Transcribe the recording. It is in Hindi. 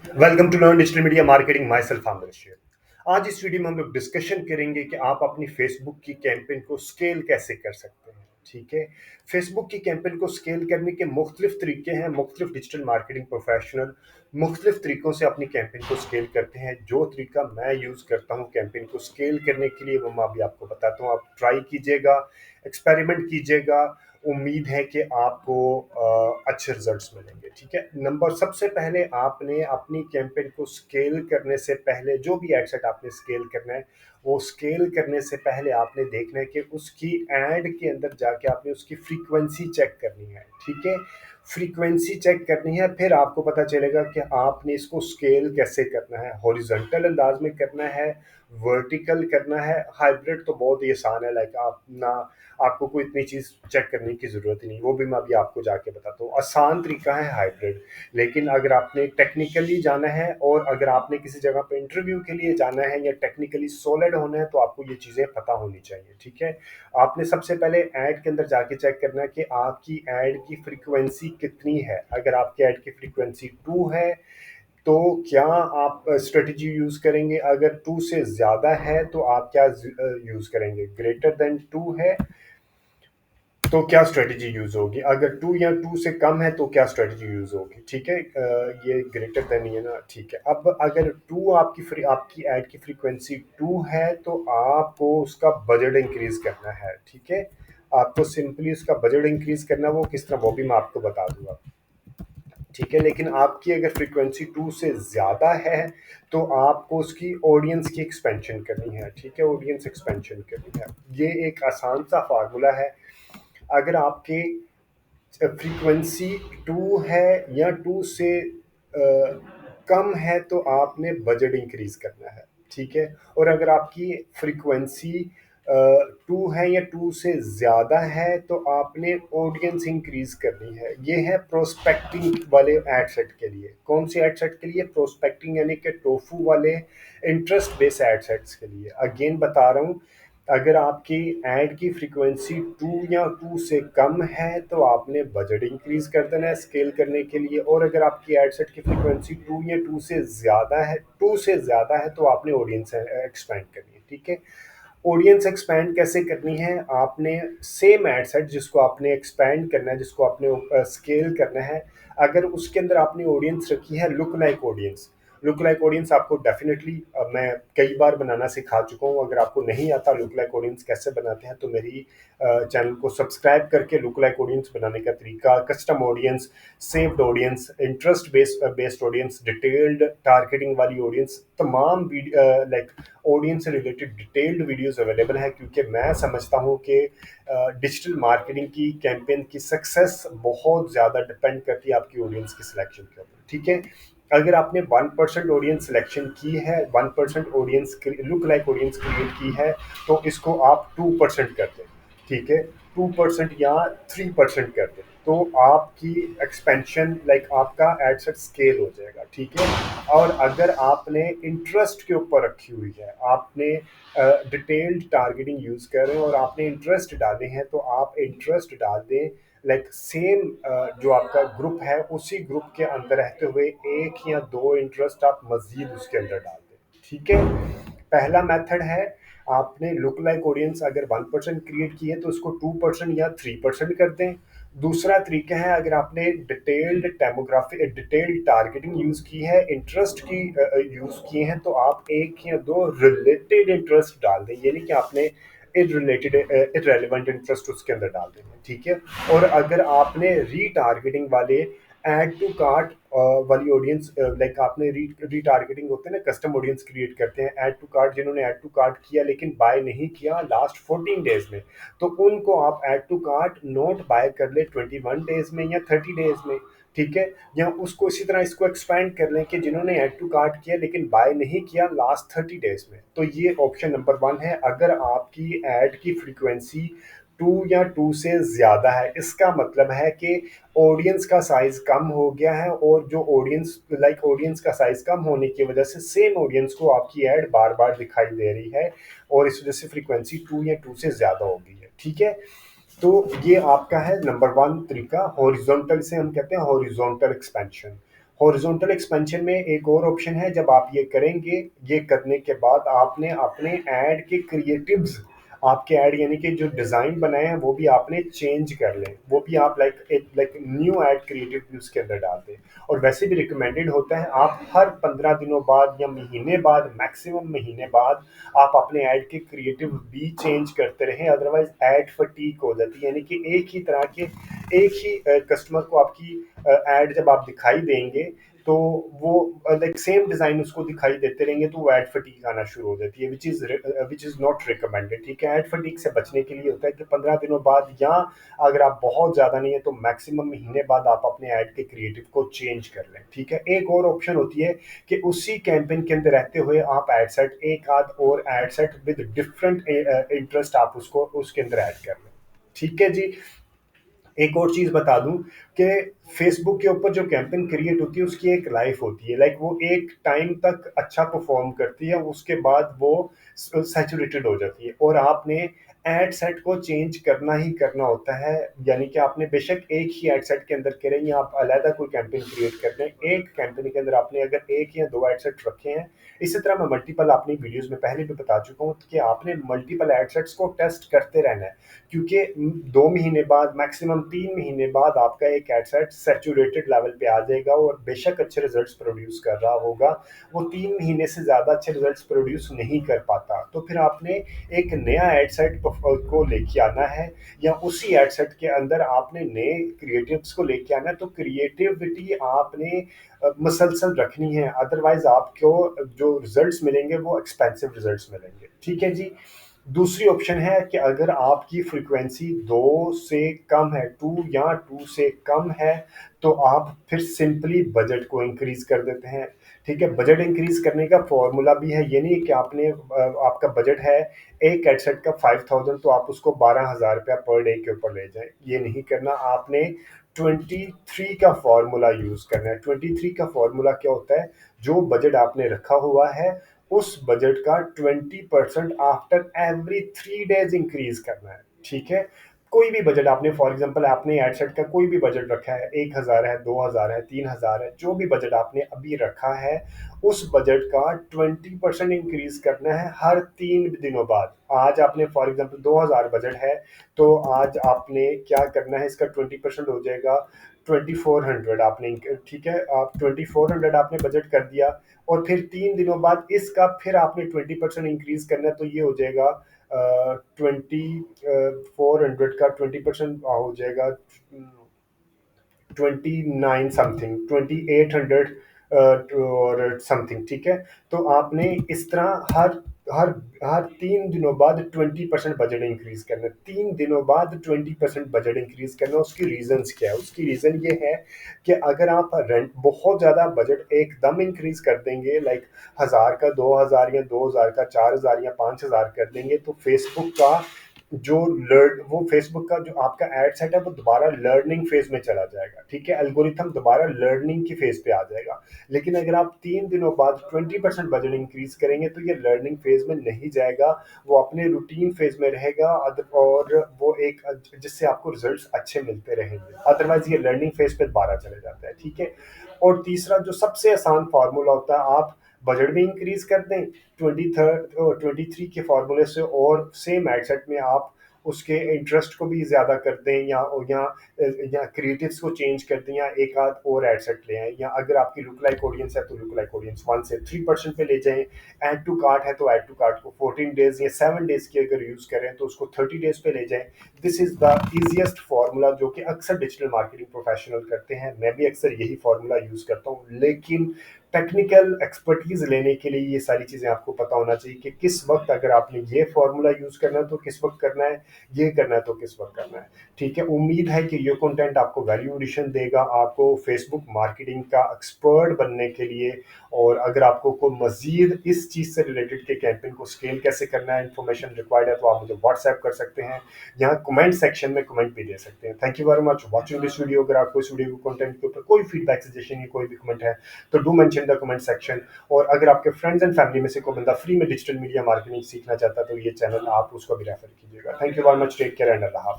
Welcome to learn digital media marketing myself Aamir Sher. आज इस वीडियो में हम लोग डिस्कशन करेंगे कि आप अपनी फेसबुक की कैंपेन को स्केल कैसे कर सकते हैं। ठीक है, फेसबुक की कैंपेन को स्केल करने के मुख्तलिफ तरीके हैं। मुख्तलिफ डिजिटल मार्केटिंग प्रोफेशनल मुख्तलिफ तरीकों से अपनी कैंपेन को स्केल करते हैं। जो तरीका मैं यूज़ करता हूँ कैंपेन को स्केल करने के लिए वो मैं अभी आपको बताता हूँ। आप ट्राई कीजिएगा, एक्सपेरिमेंट कीजिएगा। उम्मीद है कि आपको अच्छे रिजल्ट्स मिलेंगे। ठीक है, नंबर सबसे पहले आपने अपनी कैंपेन को स्केल करने से पहले जो भी एड सेट आपने स्केल करना है, वो स्केल करने से पहले आपने देखना है कि उसकी एड के अंदर जाके आपने उसकी फ्रीक्वेंसी चेक करनी है। ठीक है, फ्रीक्वेंसी चेक करनी है, फिर आपको पता चलेगा कि आपने इसको स्केल कैसे करना है। हॉरिजॉन्टल अंदाज में करना है, वर्टिकल करना है, हाइब्रिड तो बहुत ही आसान है। लाइक आप ना, आपको कोई इतनी चीज़ चेक करने की ज़रूरत ही नहीं, वो भी मैं अभी आपको जाके बताता हूँ। आसान तरीका है हाइब्रिड, लेकिन अगर आपने टेक्निकली जाना है और अगर आपने किसी जगह पे इंटरव्यू के लिए जाना है या टेक्निकली सॉलिड होना है तो आपको ये चीज़ें पता होनी चाहिए। ठीक है, आपने सबसे पहले ऐड के अंदर जाके चेक करना है कि आपकी ऐड की फ्रीक्वेंसी कितनी है। अगर आपकी ऐड की फ्रीक्वेंसी 2 है तो क्या आप स्ट्रेटजी यूज़ करेंगे। अगर 2 से ज़्यादा है तो आप क्या यूज़ करेंगे। ग्रेटर देन 2 है तो क्या स्ट्रेटजी यूज़ होगी। अगर 2 या 2 से कम है तो क्या स्ट्रेटजी यूज़ होगी। ठीक है, ये ग्रेटर देन ही है ना। ठीक है, अब अगर 2 आपकी ऐड की फ्रीक्वेंसी 2 है तो आपको उसका बजट इंक्रीज करना है। ठीक है, आपको सिंपली उसका बजट इंक्रीज करना है। वो किस तरह वो भी मैं आपको बता दूंगा। ठीक है, लेकिन आपकी अगर फ्रीक्वेंसी 2 से ज़्यादा है तो आपको उसकी ऑडियंस की एक्सपेंशन करनी है। ठीक है, ऑडियंस एक्सपेंशन करनी है। ये एक आसान सा फार्मूला है। अगर आपके फ्रीक्वेंसी 2 है या 2 से कम है तो आपने बजट इंक्रीज करना है। ठीक है, और अगर आपकी फ्रीक्वेंसी 2 है या 2 से ज़्यादा है तो आपने ऑडियंस इंक्रीज करनी है। ये है प्रोस्पेक्टिंग वाले एड सेट के लिए। कौन से एड सेट के लिए? प्रोस्पेक्टिंग यानी कि टोफू वाले इंटरेस्ट बेस्ड एड सेट्स के लिए। अगेन बता रहा हूँ, अगर आपकी ऐड की फ्रीक्वेंसी 2 या 2 से कम है तो आपने बजट इंक्रीज कर देना है स्केल करने के लिए। और अगर आपकी एड सेट की फ्रीक्वेंसी 2 या 2 से ज़्यादा है, 2 से ज़्यादा है तो आपने ऑडियंस एक्सपेंड करनी है। ठीक है, ऑडियंस एक्सपेंड कैसे करनी है? आपने सेम एड सेट जिसको आपने एक्सपेंड करना है, जिसको आपने स्केल करना है, अगर उसके अंदर आपने ऑडियंस रखी है look like audience. Look like audience आपको डेफिनेटली मैं कई बार बनाना सिखा चुका हूँ। अगर आपको नहीं आता लुक लाइक ऑडियंस कैसे बनाते हैं तो मेरी चैनल को सब्सक्राइब करके लुक लाइक ऑडियंस बनाने का तरीका, custom audience, saved audience, interest based audience, detailed targeting वाली ऑडियंस, तमाम लाइक ऑडियंस से रिलेटेड डिटेल्ड वीडियोस अवेलेबल हैं। क्योंकि मैं समझता हूँ कि डिजिटल मार्केटिंग की कैंपेन की सक्सेस बहुत ज़्यादा डिपेंड करती है आपकी ऑडियंस की सिलेक्शन के ऊपर। ठीक है, अगर आपने 1% ऑडियंस सिलेक्शन की है, 1% audience look like audience create की है तो इसको आप 2% कर दें। ठीक है, 2% या 3% कर दें तो आपकी एक्सपेंशन लाइक आपका एडसेट स्केल हो जाएगा। ठीक है, और अगर आपने इंटरेस्ट के ऊपर रखी हुई है, आपने डिटेल्ड टारगेटिंग यूज़ कर रहे हैं और आपने इंटरेस्ट डाले हैं तो आप इंटरेस्ट डाल दें। लाइक सेम जो आपका ग्रुप है उसी ग्रुप के अंदर रहते हुए एक या दो इंटरेस्ट आप मजीद उसके अंदर डाल दें। ठीक है, पहला मेथड है, आपने लुक लाइक ऑडियंस अगर 1% क्रिएट की है तो उसको 2% या 3% कर दें। दूसरा तरीका है, अगर आपने detailed demography detailed targeting use की है, इंटरेस्ट की यूज़ किए हैं तो आप एक या दो रिलेटेड इंटरेस्ट डाल दें। ये नहीं कि आपने इररिलेटेड इररेलेवेंट इंटरेस्ट उसके अंदर डाल देंगे। ठीक है, और अगर आपने रीटारगेटिंग वाले ऐड टू कार्ट वाली ऑडियंस, लाइक आपने रीटारगेटिंग होते हैं ना, कस्टम ऑडियंस क्रिएट करते हैं ऐड टू कार्ट, जिन्होंने ऐड टू कार्ट किया लेकिन बाय नहीं किया लास्ट 14 डेज में, तो उनको आप add to cart not buy कर ले 21 डेज में या 30 डेज में। ठीक है, या उसको इसी तरह इसको एक्सपेंड कर लें कि जिन्होंने ऐड टू कार्ट किया लेकिन बाय नहीं किया लास्ट 30 डेज में। तो ये ऑप्शन नंबर 1 है। अगर आपकी ऐड की फ्रीक्वेंसी 2 या 2 से ज़्यादा है, इसका मतलब है कि ऑडियंस का साइज़ कम हो गया है और जो ऑडियंस का साइज़ कम होने की वजह से सेम ऑडियंस को आपकी ऐड बार बार दिखाई दे रही है और इस वजह से फ्रीक्वेंसी 2 या 2 से ज़्यादा हो गई है। ठीक है, तो ये आपका है नंबर 1 तरीका, हॉरिजॉन्टल से हम कहते हैं हॉरिजॉन्टल एक्सपेंशन। हॉरिजॉन्टल एक्सपेंशन में एक और ऑप्शन है, जब आप ये करेंगे, ये करने के बाद आपने अपने ऐड के क्रिएटिव्स, आपके ऐड यानी कि जो डिज़ाइन बनाए हैं वो भी आपने चेंज कर लें, वो भी आप लाइक न्यू ऐड क्रिएटिव भी उसके अंदर डाल दें। और वैसे भी रिकमेंडेड होता है आप हर 15 दिनों बाद या महीने बाद, मैक्सिमम महीने बाद आप अपने ऐड के क्रिएटिव भी चेंज करते रहें, अदरवाइज ऐड फटीक हो जाती है, यानी कि एक ही तरह के एक ही कस्टमर को आपकी ऐड जब आप दिखाई देंगे तो वो लाइक सेम डिज़ाइन उसको दिखाई देते रहेंगे तो वो ऐड फटीक आना शुरू हो जाती है, विच इज़ नॉट रिकमेंडेड। ठीक है, ऐड फटीक से बचने के लिए होता है कि 15 दिनों बाद, या अगर आप बहुत ज़्यादा नहीं है तो मैक्सिमम महीने बाद आप अपने ऐड के क्रिएटिव को चेंज कर लें। ठीक है, एक और ऑप्शन होती है कि उसी कैंपेन के अंदर रहते हुए आप एड सेट, एक आध और ad set with different interest आप उसको उसके अंदर ऐड कर लें। ठीक है जी। एक और चीज़ बता दूं कि फेसबुक के ऊपर जो कैंपेन क्रिएट होती है उसकी एक लाइफ होती है, लाइक वो एक टाइम तक अच्छा परफॉर्म करती है, उसके बाद वो सैचुरेटेड हो जाती है और आपने एड सेट को चेंज करना ही करना होता है। यानी कि आपने बेशक एक ही एड सेट के अंदर करें या आप अलग कोई कैंपेन क्रिएट कर रहे हैं, एक कैंपेन के अंदर आपने अगर एक या दो एड सेट रखे हैं, इसी तरह मैं मल्टीपल अपनी वीडियोस में पहले भी बता चुका हूँ कि आपने मल्टीपल एड सेट्स को टेस्ट करते रहना है, क्योंकि 2 महीने बाद, मैक्सिमम 3 महीने बाद आपका एक एड सेट सेचुरेटेड लेवल पे आ जाएगा और बेशक अच्छे रिजल्ट्स प्रोड्यूस कर रहा होगा, वो 3 महीने से ज़्यादा अच्छे रिजल्ट्स प्रोड्यूस नहीं कर पाता। तो फिर आपने एक नया एड सेट को लेके आना है, या उसी एड सेट के अंदर आपने नए क्रिएटिव्स को लेके आना है। तो क्रिएटिविटी आपने मसलसल रखनी है, अदरवाइज आपको जो रिजल्ट्स मिलेंगे वो एक्सपेंसिव रिजल्ट्स मिलेंगे। ठीक है जी। दूसरी ऑप्शन है कि अगर आपकी फ्रीक्वेंसी 2 से कम है, 2 या 2 से कम है, तो आप फिर सिंपली बजट को इंक्रीज कर देते हैं। ठीक है, बजट इंक्रीज करने का फॉर्मूला भी है, ये नहीं कि आपने आपका बजट है एक हेडसेट का 5000 तो आप उसको 12,000 रुपया पर डे के ऊपर ले जाएं, ये नहीं करना। आपने 23 का फॉर्मूला यूज करना है। 23 का फॉर्मूला क्या होता है, जो बजट आपने रखा हुआ है उस बजट का 20% आफ्टर एवरी 3 डेज इंक्रीज करना है। ठीक है, कोई भी बजट आपने, फॉर एग्जांपल आपने एडसेट का कोई भी बजट रखा है, 1000 है, 2000 है, 3000 है, जो भी बजट आपने अभी रखा है उस बजट का 20% इंक्रीज करना है हर 3 दिनों बाद। आज आपने फॉर एग्जांपल 2000 बजट है, तो आज आपने क्या करना है, इसका 20% हो जाएगा 2400 आपने, ठीक है, आप 2400 आपने बजट कर दिया और फिर 3 दिनों बाद इसका फिर आपने 20% इंक्रीज करना है, तो ये हो जाएगा 2400 का 20% हो जाएगा 29 समथिंग, 2800 और समथिंग। ठीक है, तो आपने इस तरह हर हर हर 3 दिनों बाद 20% बजट इंक्रीज करना है, 3 दिनों बाद 20% बजट इंक्रीज करना। उसकी रीजंस क्या है, उसकी रीजन ये है कि अगर आप रेंट बहुत ज्यादा बजट एकदम इंक्रीज कर देंगे, लाइक 1000 का 2000 या 2000 का 4000 या 5000 कर देंगे, तो फेसबुक का जो लर्न वो फेसबुक का जो आपका एड सेट है वो दोबारा लर्निंग फेज में चला जाएगा। ठीक है, एल्गोरिथम दोबारा लर्निंग की फेज पे आ जाएगा। लेकिन अगर आप 3 दिनों बाद 20% बजट इंक्रीज करेंगे तो ये लर्निंग फेज में नहीं जाएगा, वो अपने रूटीन फेज में रहेगा, और वो एक जिससे आपको रिजल्ट्स अच्छे मिलते रहेंगे। अदरवाइज ये लर्निंग फेज पे दोबारा चले जाता है। ठीक है, और तीसरा जो सबसे आसान फार्मूला होता है, आप बजट भी इंक्रीज कर दें 23 के फार्मूले से, और सेम एडसेट में आप उसके इंटरेस्ट को भी ज़्यादा कर दें, या क्रिएटिव्स को चेंज कर दें, या एक आध और एडसेट ले आएँ, या अगर आपकी लुक लाइक ऑडियंस है तो लुक लाइक ऑडियंस 1 से 3% पे ले जाएं। ऐड टू कार्ट है तो ऐड टू कार्ट को 14 डेज या 7 डेज की अगर यूज़ करें तो उसको 30 डेज पे ले जाएं। This is the easiest formula जो कि अक्सर डिजिटल मार्केटिंग प्रोफेशनल करते हैं, मैं भी अक्सर यही फार्मूला यूज़ करता हूँ। लेकिन टेक्निकल एक्सपर्टीज लेने के लिए ये सारी चीज़ें आपको पता होना चाहिए कि किस वक्त अगर आपने ये फॉर्मूला यूज़ करना है तो किस वक्त करना है, ये करना है तो किस वक्त करना है। ठीक है, उम्मीद है कि ये कंटेंट आपको वैल्यू एडिशन देगा, आपको फेसबुक मार्केटिंग का एक्सपर्ट बनने के लिए। और अगर आपको कोई मजीद इस चीज़ से रिलेटेड के कैंपेन को स्केल कैसे करना है इन्फॉर्मेशन रिक्वायर्ड है तो आप मुझे व्हाट्सएप कर सकते हैं, यहाँ कमेंट सेक्शन में कमेंट भी दे सकते हैं। Thank you very much watching this video. अगर आपको इस वीडियो कंटेंट के ऊपर कोई फीडबैक, सजेशन या कोई भी कमेंट है तो do mention the comment section. और अगर आपके फ्रेंड्स एंड फैमिली में से कोई बंदा फ्री में डिजिटल मीडिया मार्केटिंग सीखना चाहता है तो ये चैनल आप उसको भी रेफर कीजिएगा। Thank you very much, take care and अल्लाह हाफिज़।